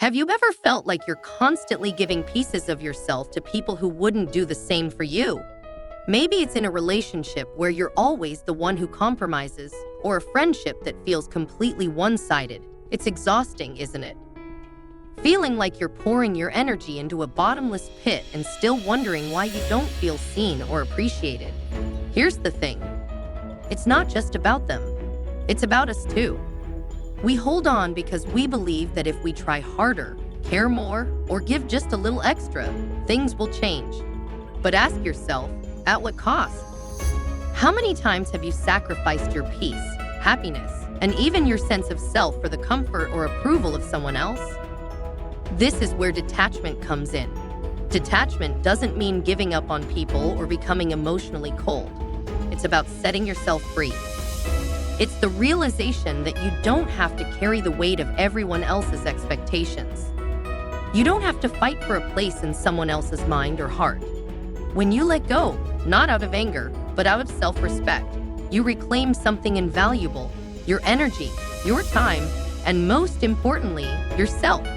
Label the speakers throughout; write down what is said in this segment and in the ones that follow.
Speaker 1: Have you ever felt like you're constantly giving pieces of yourself to people who wouldn't do the same for you? Maybe it's in a relationship where you're always the one who compromises, or a friendship that feels completely one-sided. It's exhausting, isn't it? Feeling like you're pouring your energy into a bottomless pit and still wondering why you don't feel seen or appreciated. Here's the thing. It's not just about them. It's about us too. We hold on because we believe that if we try harder, care more, or give just a little extra, things will change. But ask yourself, at what cost? How many times have you sacrificed your peace, happiness, and even your sense of self for the comfort or approval of someone else? This is where detachment comes in. Detachment doesn't mean giving up on people or becoming emotionally cold. It's about setting yourself free. It's the realization that you don't have to carry the weight of everyone else's expectations. You don't have to fight for a place in someone else's mind or heart. When you let go, not out of anger, but out of self-respect, you reclaim something invaluable: your energy, your time, and most importantly, yourself.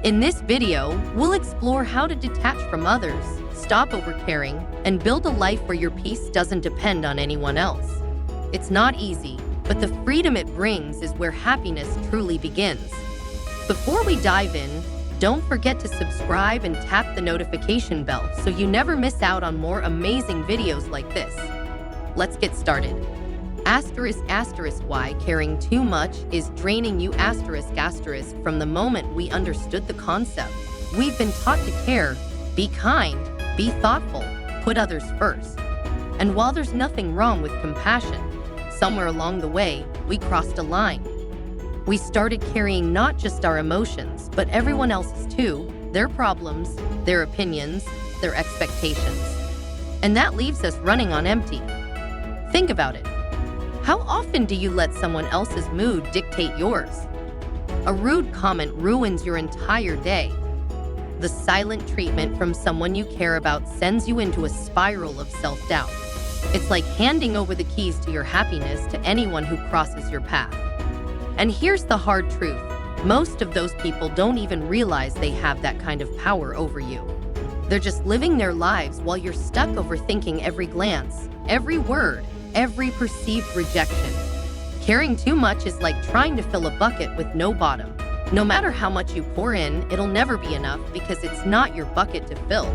Speaker 1: In this video, we'll explore how to detach from others, stop overcaring, and build a life where your peace doesn't depend on anyone else. It's not easy, but the freedom it brings is where happiness truly begins. Before we dive in, don't forget to subscribe and tap the notification bell so you never miss out on more amazing videos like this. Let's get started. Why caring too much is draining you from the moment we understood the concept. We've been taught to care, be kind, be thoughtful, put others first. And while there's nothing wrong with compassion, somewhere along the way, we crossed a line. We started carrying not just our emotions, but everyone else's too, their problems, their opinions, their expectations. And that leaves us running on empty. Think about it. How often do you let someone else's mood dictate yours? A rude comment ruins your entire day. The silent treatment from someone you care about sends you into a spiral of self-doubt. It's like handing over the keys to your happiness to anyone who crosses your path. And here's the hard truth. Most of those people don't even realize they have that kind of power over you. They're just living their lives while you're stuck overthinking every glance, every word, every perceived rejection. Caring too much is like trying to fill a bucket with no bottom. No matter how much you pour in, it'll never be enough because it's not your bucket to fill.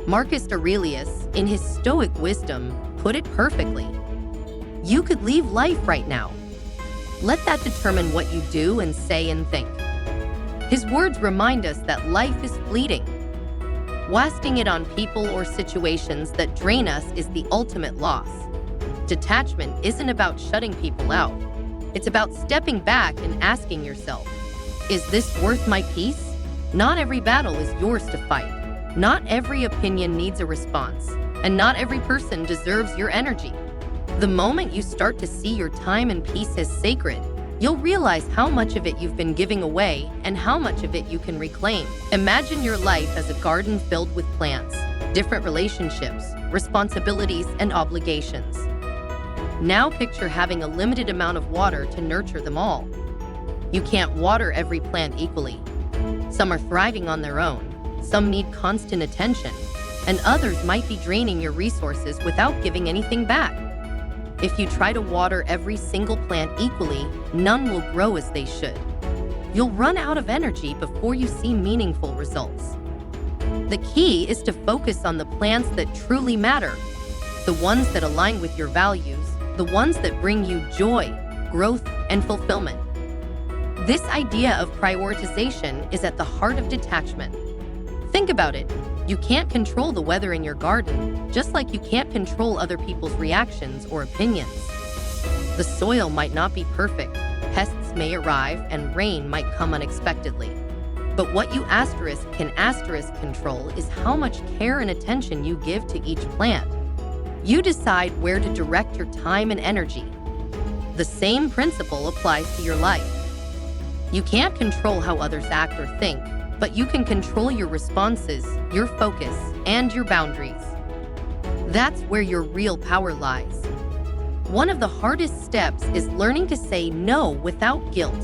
Speaker 1: Marcus Aurelius, in his Stoic wisdom, put it perfectly. You could leave life right now. Let that determine what you do and say and think. His words remind us that life is fleeting. Wasting it on people or situations that drain us is the ultimate loss. Detachment isn't about shutting people out. It's about stepping back and asking yourself, is this worth my peace? Not every battle is yours to fight. Not every opinion needs a response, and not every person deserves your energy. The moment you start to see your time and peace as sacred, you'll realize how much of it you've been giving away and how much of it you can reclaim. Imagine your life as a garden filled with plants, different relationships, responsibilities, and obligations. Now picture having a limited amount of water to nurture them all. You can't water every plant equally. Some are thriving on their own. Some need constant attention, and others might be draining your resources without giving anything back. If you try to water every single plant equally, none will grow as they should. You'll run out of energy before you see meaningful results. The key is to focus on the plants that truly matter, the ones that align with your values, the ones that bring you joy, growth, and fulfillment. This idea of prioritization is at the heart of detachment. Think about it. You can't control the weather in your garden, just like you can't control other people's reactions or opinions. The soil might not be perfect, pests may arrive, and rain might come unexpectedly. But what you can control is how much care and attention you give to each plant. You decide where to direct your time and energy. The same principle applies to your life. You can't control how others act or think, but you can control your responses, your focus, and your boundaries. That's where your real power lies. One of the hardest steps is learning to say no without guilt.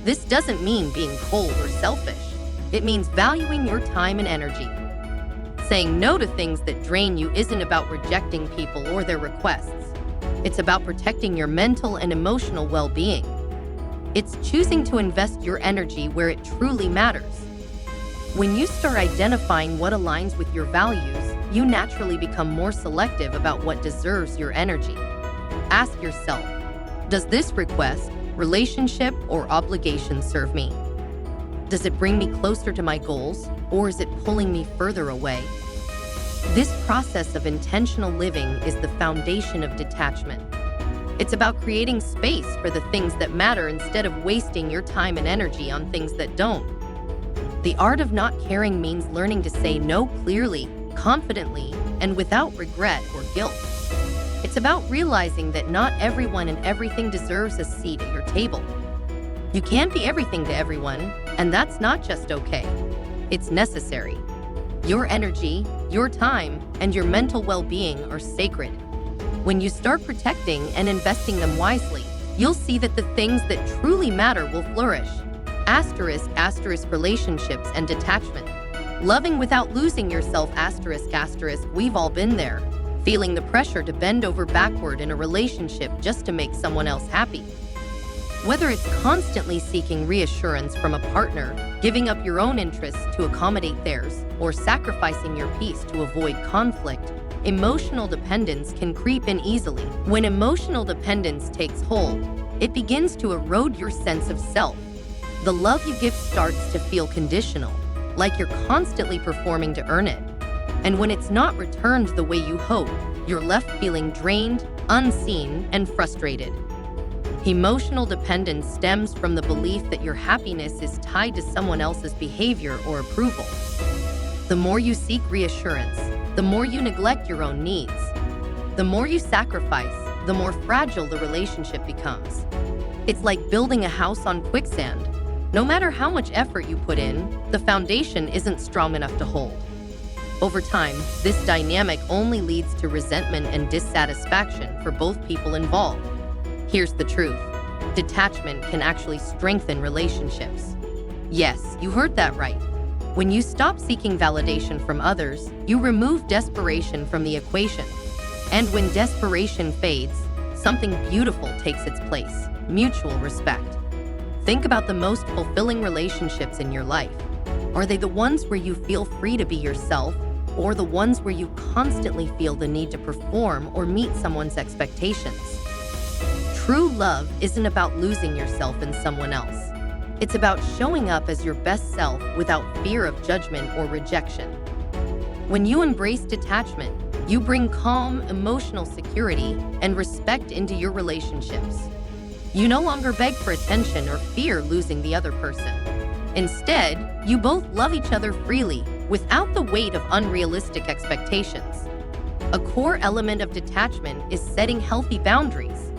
Speaker 1: This doesn't mean being cold or selfish. It means valuing your time and energy. Saying no to things that drain you isn't about rejecting people or their requests. It's about protecting your mental and emotional well-being. It's choosing to invest your energy where it truly matters. When you start identifying what aligns with your values, you naturally become more selective about what deserves your energy. Ask yourself, does this request, relationship, or obligation serve me? Does it bring me closer to my goals, or is it pulling me further away? This process of intentional living is the foundation of detachment. It's about creating space for the things that matter instead of wasting your time and energy on things that don't. The art of not caring means learning to say no clearly, confidently, and without regret or guilt. It's about realizing that not everyone and everything deserves a seat at your table. You can't be everything to everyone, and that's not just okay. It's necessary. Your energy, your time, and your mental well-being are sacred. When you start protecting and investing them wisely, you'll see that the things that truly matter will flourish. Asterisk, relationships and detachment. Loving without losing yourself, asterisk, we've all been there. Feeling the pressure to bend over backward in a relationship just to make someone else happy. Whether it's constantly seeking reassurance from a partner, giving up your own interests to accommodate theirs, or sacrificing your peace to avoid conflict, emotional dependence can creep in easily. When emotional dependence takes hold, it begins to erode your sense of self. The love you give starts to feel conditional, like you're constantly performing to earn it. And when it's not returned the way you hope, you're left feeling drained, unseen, and frustrated. Emotional dependence stems from the belief that your happiness is tied to someone else's behavior or approval. The more you seek reassurance, the more you neglect your own needs. The more you sacrifice, the more fragile the relationship becomes. It's like building a house on quicksand. No matter how much effort you put in, the foundation isn't strong enough to hold. Over time, this dynamic only leads to resentment and dissatisfaction for both people involved. Here's the truth. Detachment can actually strengthen relationships. Yes, you heard that right. When you stop seeking validation from others, you remove desperation from the equation. And when desperation fades, something beautiful takes its place: mutual respect. Think about the most fulfilling relationships in your life. Are they the ones where you feel free to be yourself, or the ones where you constantly feel the need to perform or meet someone's expectations? True love isn't about losing yourself in someone else. It's about showing up as your best self without fear of judgment or rejection. When you embrace detachment, you bring calm, emotional security and respect into your relationships. You no longer beg for attention or fear losing the other person. Instead, you both love each other freely, without the weight of unrealistic expectations. A core element of detachment is setting healthy boundaries.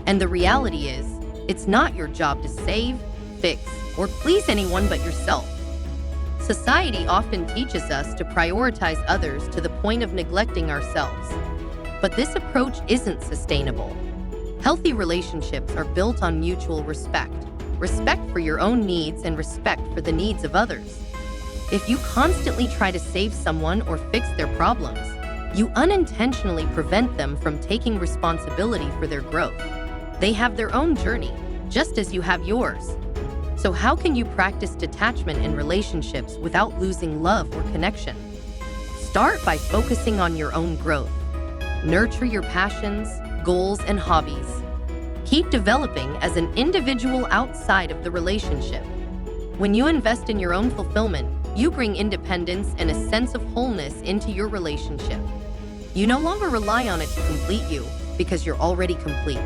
Speaker 1: And the reality is, it's not your job to save, fix, or please anyone but yourself. Society often teaches us to prioritize others to the point of neglecting ourselves. But this approach isn't sustainable. Healthy relationships are built on mutual respect for your own needs and respect for the needs of others. If you constantly try to save someone or fix their problems, you unintentionally prevent them from taking responsibility for their growth. They have their own journey, just as you have yours. So how can you practice detachment in relationships without losing love or connection? Start by focusing on your own growth. Nurture your passions, goals, and hobbies. Keep developing as an individual outside of the relationship. When you invest in your own fulfillment, you bring independence and a sense of wholeness into your relationship. You no longer rely on it to complete you, because you're already complete.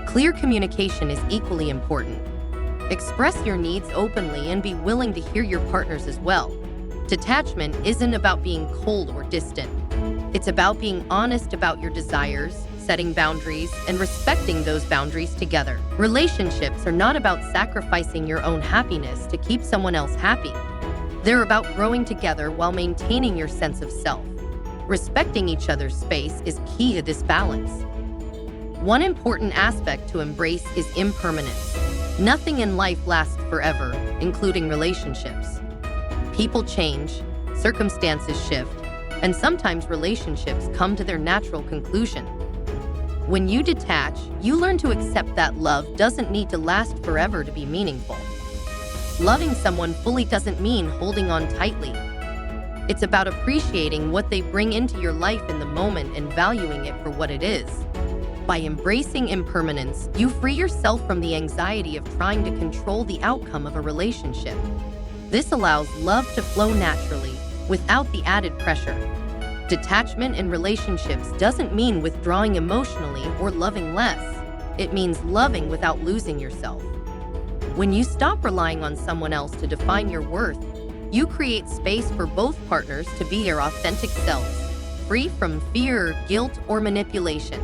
Speaker 1: Clear communication is equally important. Express your needs openly and be willing to hear your partners as well. Detachment isn't about being cold or distant. It's about being honest about your desires, setting boundaries, and respecting those boundaries together. Relationships are not about sacrificing your own happiness to keep someone else happy. They're about growing together while maintaining your sense of self. Respecting each other's space is key to this balance. One important aspect to embrace is impermanence. Nothing in life lasts forever, including relationships. People change, circumstances shift, and sometimes relationships come to their natural conclusion. When you detach, you learn to accept that love doesn't need to last forever to be meaningful. Loving someone fully doesn't mean holding on tightly. It's about appreciating what they bring into your life in the moment and valuing it for what it is. By embracing impermanence, you free yourself from the anxiety of trying to control the outcome of a relationship. This allows love to flow naturally, without the added pressure. Detachment in relationships doesn't mean withdrawing emotionally or loving less. It means loving without losing yourself. When you stop relying on someone else to define your worth, you create space for both partners to be their authentic selves, free from fear, guilt, or manipulation.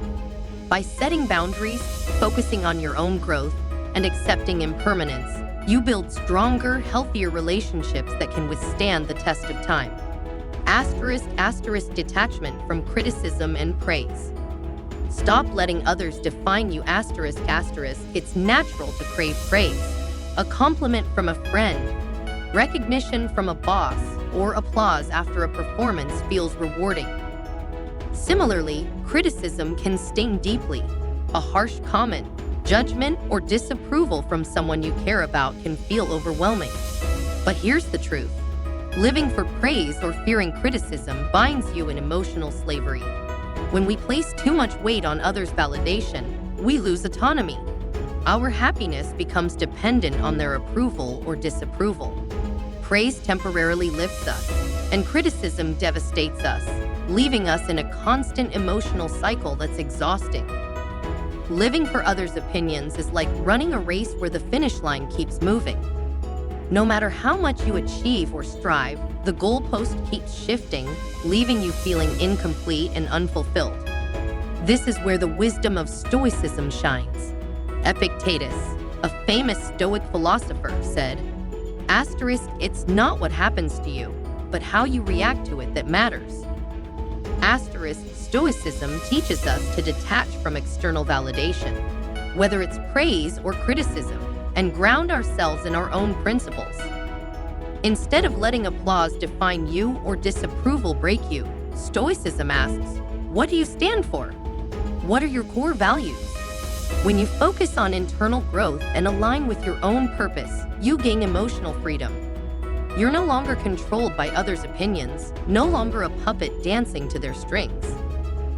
Speaker 1: By setting boundaries, focusing on your own growth, and accepting impermanence, you build stronger, healthier relationships that can withstand the test of time. *** detachment from criticism and praise. Stop letting others define you. *** It's natural to crave praise, a compliment from a friend, recognition from a boss, or applause after a performance feels rewarding. Similarly, criticism can sting deeply. A harsh comment, judgment, or disapproval from someone you care about can feel overwhelming. But here's the truth. Living for praise or fearing criticism binds you in emotional slavery. When we place too much weight on others' validation, we lose autonomy. Our happiness becomes dependent on their approval or disapproval. Praise temporarily lifts us, and criticism devastates us, leaving us in a constant emotional cycle that's exhausting. Living for others' opinions is like running a race where the finish line keeps moving. No matter how much you achieve or strive, the goalpost keeps shifting, leaving you feeling incomplete and unfulfilled. This is where the wisdom of Stoicism shines. Epictetus, a famous Stoic philosopher, said, **, it's not what happens to you, but how you react to it that matters. Stoicism teaches us to detach from external validation, whether it's praise or criticism, and ground ourselves in our own principles. Instead of letting applause define you or disapproval break you, Stoicism asks, what do you stand for? What are your core values? When you focus on internal growth and align with your own purpose, you gain emotional freedom. You're no longer controlled by others' opinions, no longer a puppet dancing to their strings.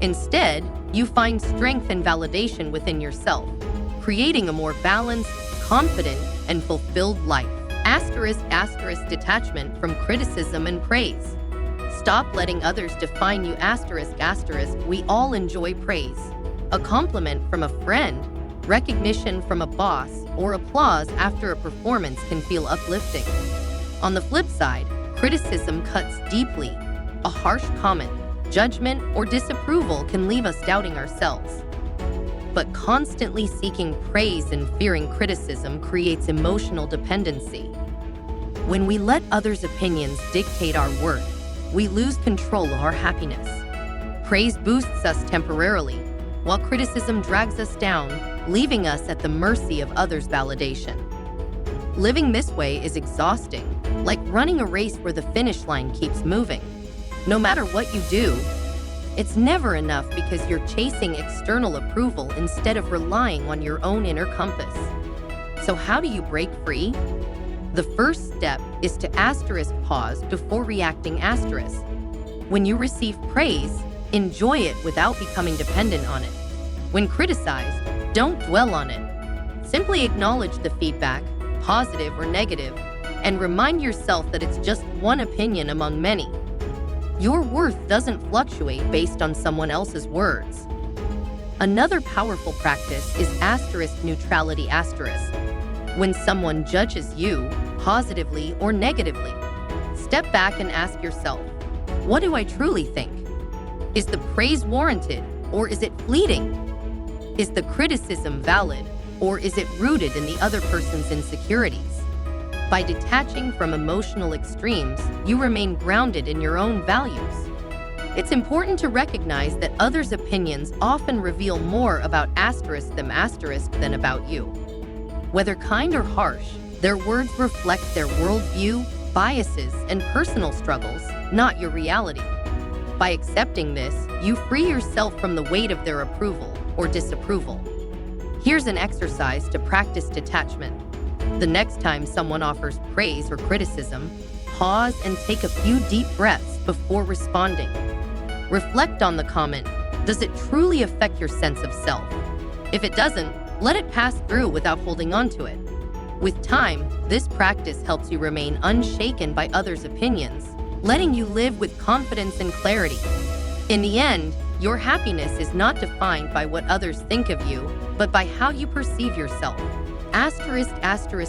Speaker 1: Instead, you find strength and validation within yourself, creating a more balanced, confident, and fulfilled life. **, detachment from criticism and praise. Stop letting others define you. **, we all enjoy praise. A compliment from a friend, recognition from a boss, or applause after a performance can feel uplifting. On the flip side, criticism cuts deeply. A harsh comment, judgment, or disapproval can leave us doubting ourselves. But constantly seeking praise and fearing criticism creates emotional dependency. When we let others' opinions dictate our worth, we lose control of our happiness. Praise boosts us temporarily, while criticism drags us down, leaving us at the mercy of others' validation. Living this way is exhausting, like running a race where the finish line keeps moving. No matter what you do, it's never enough because you're chasing external approval instead of relying on your own inner compass. So how do you break free? The first step is to pause before reacting. When you receive praise, enjoy it without becoming dependent on it. When criticized, don't dwell on it. Simply acknowledge the feedback, positive or negative, and remind yourself that it's just one opinion among many. Your worth doesn't fluctuate based on someone else's words. Another powerful practice is neutrality. When someone judges you, positively or negatively, step back and ask yourself, what do I truly think? Is the praise warranted, or is it fleeting? Is the criticism valid, or is it rooted in the other person's insecurities? By detaching from emotional extremes, you remain grounded in your own values. It's important to recognize that others' opinions often reveal more about than about you. Whether kind or harsh, their words reflect their worldview, biases, and personal struggles, not your reality. By accepting this, you free yourself from the weight of their approval or disapproval. Here's an exercise to practice detachment. The next time someone offers praise or criticism, pause and take a few deep breaths before responding. Reflect on the comment. Does it truly affect your sense of self? If it doesn't, let it pass through without holding on to it. With time, this practice helps you remain unshaken by others' opinions, letting you live with confidence and clarity. In the end, your happiness is not defined by what others think of you, but by how you perceive yourself.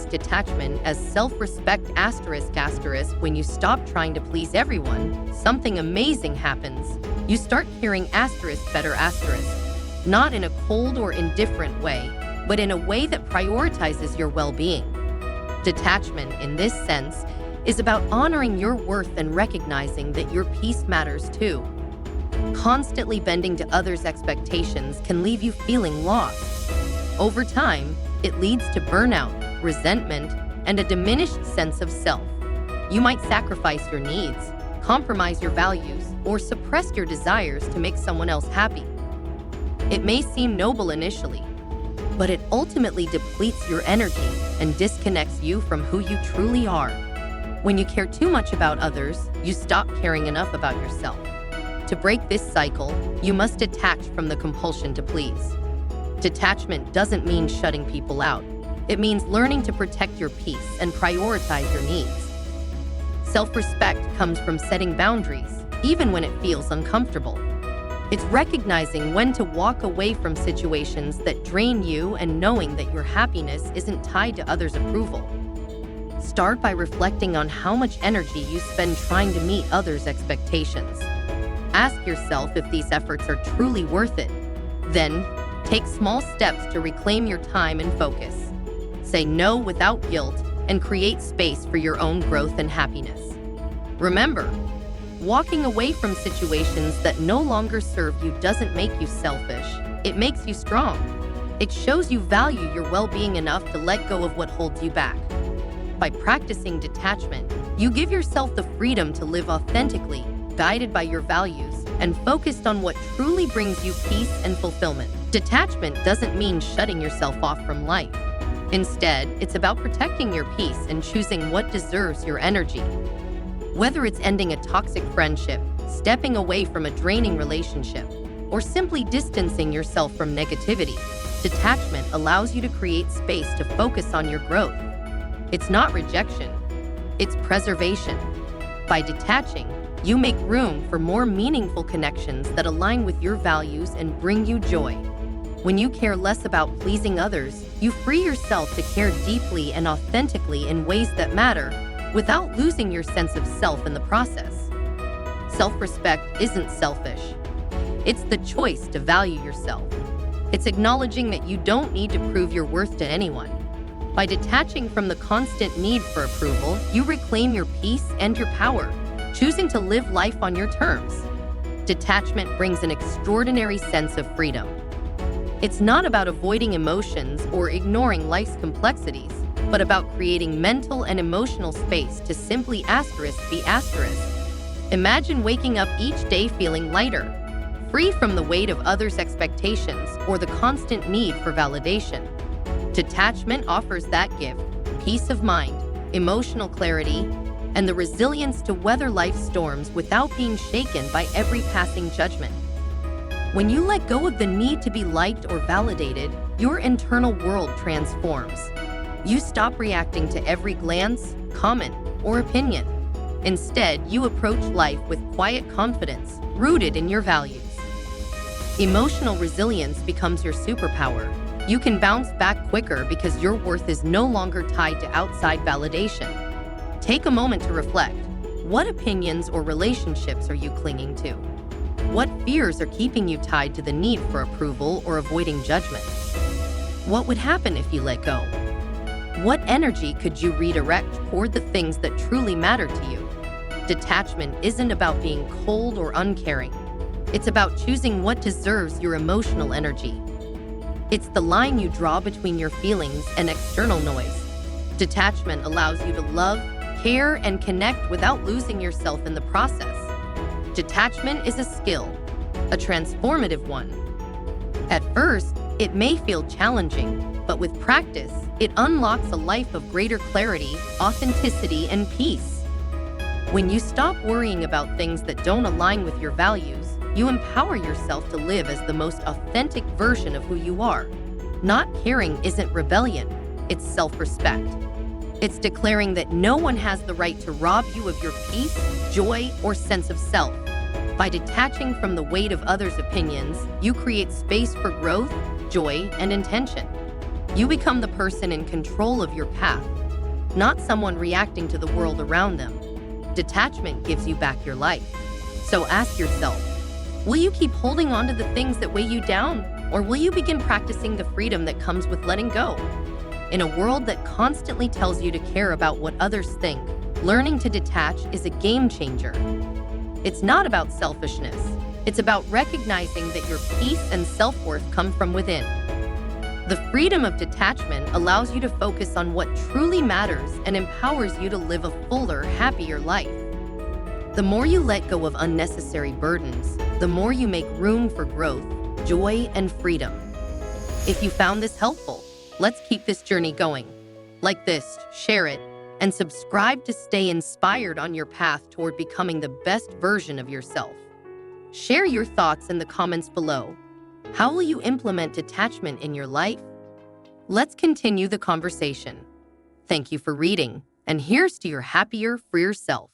Speaker 1: Detachment as self-respect **. When you stop trying to please everyone, something amazing happens. You start caring **better**. Not in a cold or indifferent way, but in a way that prioritizes your well-being. Detachment, in this sense, is about honoring your worth and recognizing that your peace matters too. Constantly bending to others' expectations can leave you feeling lost. Over time, it leads to burnout, resentment, and a diminished sense of self. You might sacrifice your needs, compromise your values, or suppress your desires to make someone else happy. It may seem noble initially, but it ultimately depletes your energy and disconnects you from who you truly are. When you care too much about others, you stop caring enough about yourself. To break this cycle, you must detach from the compulsion to please. Detachment doesn't mean shutting people out. It means learning to protect your peace and prioritize your needs. Self-respect comes from setting boundaries, even when it feels uncomfortable. It's recognizing when to walk away from situations that drain you and knowing that your happiness isn't tied to others' approval. Start by reflecting on how much energy you spend trying to meet others' expectations. Ask yourself if these efforts are truly worth it. Then, take small steps to reclaim your time and focus. Say no without guilt and create space for your own growth and happiness. Remember, walking away from situations that no longer serve you doesn't make you selfish. It makes you strong. It shows you value your well-being enough to let go of what holds you back. By practicing detachment, you give yourself the freedom to live authentically, guided by your values, and focused on what truly brings you peace and fulfillment. Detachment doesn't mean shutting yourself off from life. Instead, it's about protecting your peace and choosing what deserves your energy. Whether it's ending a toxic friendship, stepping away from a draining relationship, or simply distancing yourself from negativity, detachment allows you to create space to focus on your growth. It's not rejection, it's preservation. By detaching, you make room for more meaningful connections that align with your values and bring you joy. When you care less about pleasing others, you free yourself to care deeply and authentically in ways that matter, without losing your sense of self in the process. Self-respect isn't selfish. It's the choice to value yourself. It's acknowledging that you don't need to prove your worth to anyone. By detaching from the constant need for approval, you reclaim your peace and your power, choosing to live life on your terms. Detachment brings an extraordinary sense of freedom. It's not about avoiding emotions or ignoring life's complexities, but about creating mental and emotional space to simply be **. Imagine waking up each day feeling lighter, free from the weight of others' expectations or the constant need for validation. Detachment offers that gift, peace of mind, emotional clarity, and the resilience to weather life's storms without being shaken by every passing judgment. When you let go of the need to be liked or validated, your internal world transforms. You stop reacting to every glance, comment, or opinion. Instead, you approach life with quiet confidence, rooted in your values. Emotional resilience becomes your superpower. You can bounce back quicker because your worth is no longer tied to outside validation. Take a moment to reflect. What opinions or relationships are you clinging to? What fears are keeping you tied to the need for approval or avoiding judgment? What would happen if you let go? What energy could you redirect toward the things that truly matter to you? Detachment isn't about being cold or uncaring. It's about choosing what deserves your emotional energy. It's the line you draw between your feelings and external noise. Detachment allows you to love, care, and connect without losing yourself in the process. Detachment is a skill, a transformative one. At first, it may feel challenging, but with practice, it unlocks a life of greater clarity, authenticity, and peace. When you stop worrying about things that don't align with your values, you empower yourself to live as the most authentic version of who you are. Not caring isn't rebellion, it's self-respect. It's declaring that no one has the right to rob you of your peace, joy, or sense of self. By detaching from the weight of others' opinions, you create space for growth, joy, and intention. You become the person in control of your path, not someone reacting to the world around them. Detachment gives you back your life. So ask yourself, will you keep holding on to the things that weigh you down, or will you begin practicing the freedom that comes with letting go? In a world that constantly tells you to care about what others think, learning to detach is a game changer. It's not about selfishness. It's about recognizing that your peace and self-worth come from within. The freedom of detachment allows you to focus on what truly matters and empowers you to live a fuller, happier life. The more you let go of unnecessary burdens, the more you make room for growth, joy, and freedom. If you found this helpful, let's keep this journey going. Like this, share it, and subscribe to stay inspired on your path toward becoming the best version of yourself. Share your thoughts in the comments below. How will you implement detachment in your life? Let's continue the conversation. Thank you for reading, and here's to your happier, freer self.